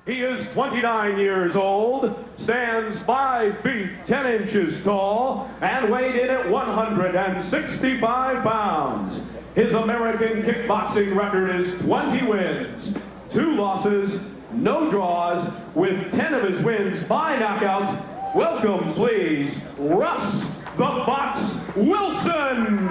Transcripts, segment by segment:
He is 29 years old, stands 5 feet 10 inches tall, and weighed in at 165 pounds. His American kickboxing record is 20 wins, 2 losses, no draws, with 10 of his wins by knockout. Welcome, please, Russ the Box Wilson.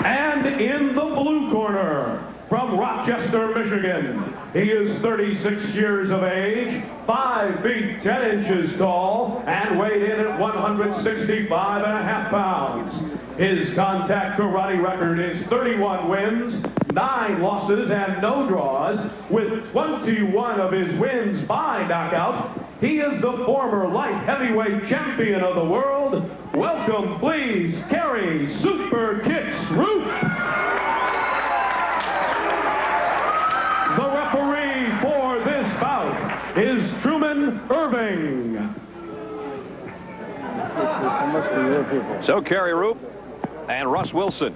And in the blue corner, from Rochester, Michigan, he is 36 years of age, 5 feet 10 inches tall, and weighed in at 165.5 pounds. His contact karate record is 31 wins, 9 losses, and no draws, with 21 of his wins by knockout. He is the former light heavyweight champion of the world. Welcome, please, Kerry Super Kicks Roop. The referee for this bout is Truman Irving. So Kerry Roop and Russ Wilson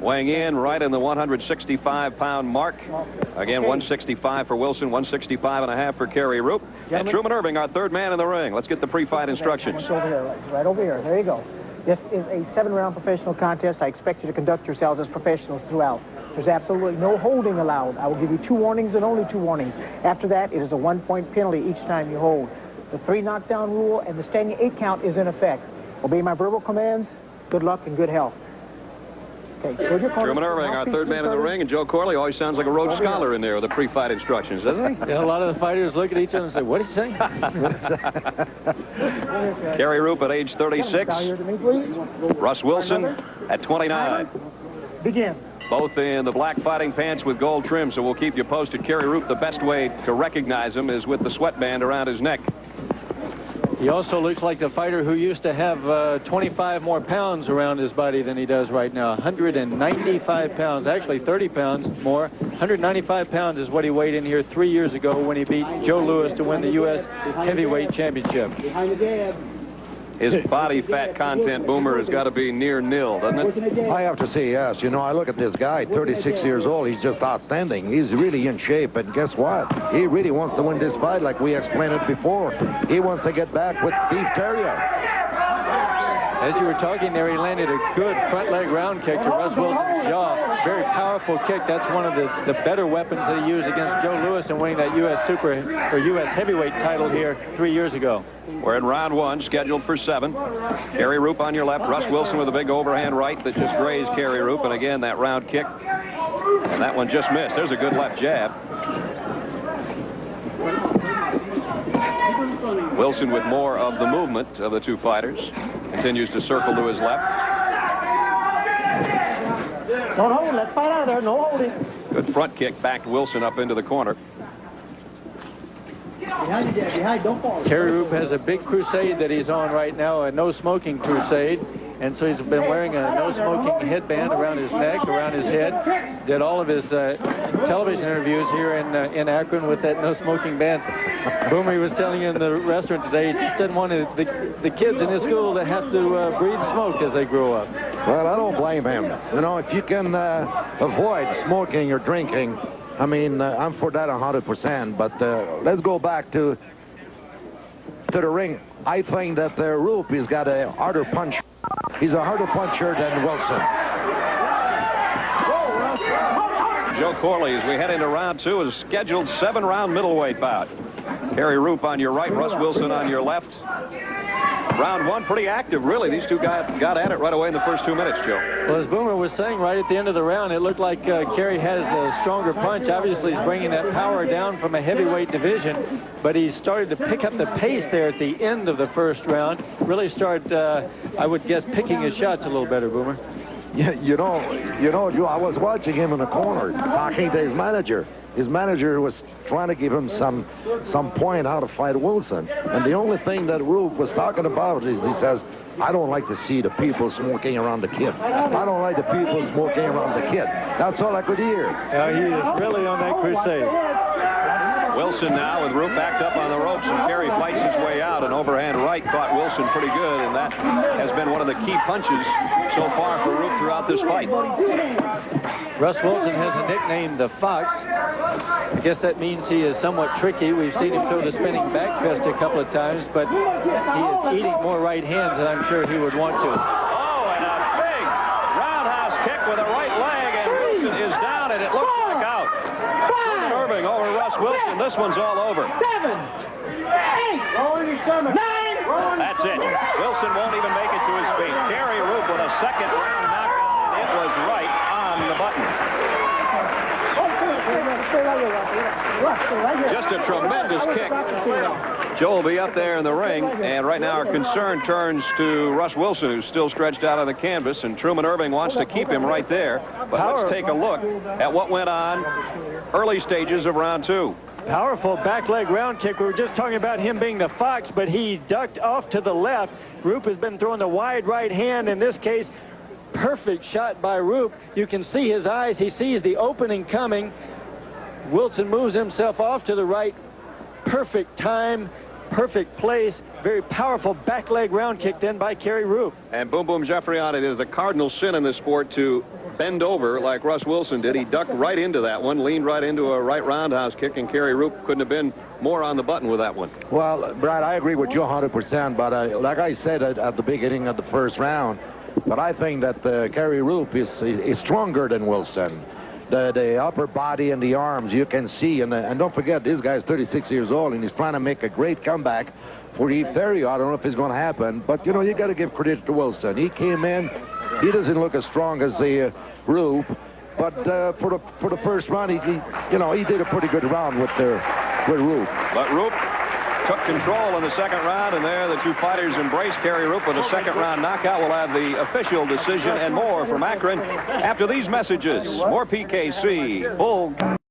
weighing in right in the 165-pound mark. Again, 165 for Wilson, 165.5 for Kerry Roop. And Truman Irving, our third man in the ring. Let's get the pre-fight instructions. Over here, right over here. There you go. This is a 7-round professional contest. I expect you to conduct yourselves as professionals throughout. There's absolutely no holding allowed. I will give you 2 warnings and only 2 warnings. After that, it is a 1-point penalty each time you hold. The 3 knockdown rule and the standing 8 count is in effect. Obey my verbal commands. Good luck and good health. Truman Irving, our third man in the ring, and Joe Corley always sounds like a Rhodes Scholar in there with the pre-fight instructions, doesn't he? Yeah, a lot of the fighters look at each other and say, what is he saying? Kerry Roop at age 36. Russ Wilson at 29. Begin. Both in the black fighting pants with gold trim, so we'll keep you posted. Kerry Roop, the best way to recognize him is with the sweatband around his neck. He also looks like the fighter who used to have 25 more pounds around his body than he does right now. 195 pounds, actually 30 pounds more. 195 pounds is what he weighed in here 3 years ago when he beat Joe Louis to win the U.S. Heavyweight Championship. His body fat content, Boomer, has got to be near nil, doesn't it? I have to say, yes. You know, I look at this guy, 36 years old. He's just outstanding. He's really in shape. And guess what? He really wants to win this fight like we explained it before. He wants to get back with Beef Terrier. As you were talking there, he landed a good front leg round kick to Russ Wilson's jaw. Very powerful kick. That's one of the better weapons that he used against Joe Louis and winning that U.S. Heavyweight title here 3 years ago. We're in round 1, scheduled for 7. Kerry Roop on your left. Russ Wilson with a big overhand right that just grazed Kerry Roop. And again, that round kick. And that one just missed. There's a good left jab. Wilson with more of the movement of the 2 fighters. Continues to circle to his left. Don't hold. Let's fight out of there. No holding. Good front kick backed Wilson up into the corner. Behind you, Dad. Behind. Don't fall. Kerry Roop has a big crusade that he's on right now, a no-smoking crusade. And so he's been wearing a no-smoking headband around his neck, around his head. Did all of his television interviews here in Akron with that no-smoking band. Boomer was telling you in the restaurant today, he just didn't want the kids in his school to have to breathe smoke as they grow up. Well, I don't blame him. You know, if you can avoid smoking or drinking, I mean, I'm for that 100%. But let's go back to the ring. I think that Roop has got a harder punch. He's a harder puncher than Wilson. Joe Corley, as we head into round 2, is scheduled 7-round middleweight bout. Kerry Roop on your right, Russ Wilson on your left. Round 1 pretty active, really. These 2 guys got at it right away in the first 2 minutes, Joe. Well, as Boomer was saying right at the end of the round, it looked like Kerry has a stronger punch. Obviously, he's bringing that power down from a heavyweight division, but he started to pick up the pace there at the end of the first round. Really started, I would guess, picking his shots a little better, Boomer. Yeah, you know, Joe, I was watching him in the corner, talking to his manager. His manager was trying to give him some point how to fight Wilson. And the only thing that Roop was talking about is he says, I don't like to see the people smoking around the kid. I don't like the people smoking around the kid. That's all I could hear. He is really on that crusade. Wilson now with Roop backed up on the ropes, and Kerry fights his way out. An overhand right caught Wilson pretty good, and that has been one of the key punches so far for Roop throughout this fight. Russ Wilson has a nickname, the Fox. I guess that means he is somewhat tricky. We've seen him throw the spinning back fist a couple of times, but he is eating more right hands than I'm sure he would want to. Oh, and a big roundhouse kick with a right leg, and Wilson is down, and it looks like out. Irving over Russ Wilson. This one's all over. 7, 8, roll in your stomach. 9. That's it. Wilson won't even make it to his feet. Kerry Roop with a second round knockout, and it was right on the button. Just a tremendous kick. Joe will be up there in the ring, and right now our concern turns to Russ Wilson, who's still stretched out on the canvas, and Truman Irving wants to keep him right there. But let's take a look at what went on early stages of round 2. Powerful back leg round kick. We were just talking about him being the Fox, but he ducked off to the left. Roop has been throwing the wide right hand. In this case, perfect shot by Roop. You can see his eyes. He sees the opening coming. Wilson moves himself off to the right. Perfect time, perfect place. Very powerful back leg round kick then by Kerry Roop. And Boom Boom Jeffrey on it is a cardinal sin in this sport to bend over like Russ Wilson did. He ducked right into that one, leaned right into a right roundhouse kick, and Kerry Roop couldn't have been more on the button with that one. Well, Brad, I agree with you 100%, but like I said at the beginning of the first round, but I think that Kerry Roop is stronger than Wilson. The upper body and the arms, you can see, and don't forget, this guy's 36 years old, and he's trying to make a great comeback for Eve Theriot. I don't know if it's going to happen, but, you know, you got to give credit to Wilson. He came in. He doesn't look as strong as the Roop, but for the first round, he did a pretty good round with Roop. But Roop took control in the second round, and there the two fighters embraced. Kerry Roop with a second round knockout. We'll have the official decision and more from Akron after these messages. More PKC. Bull.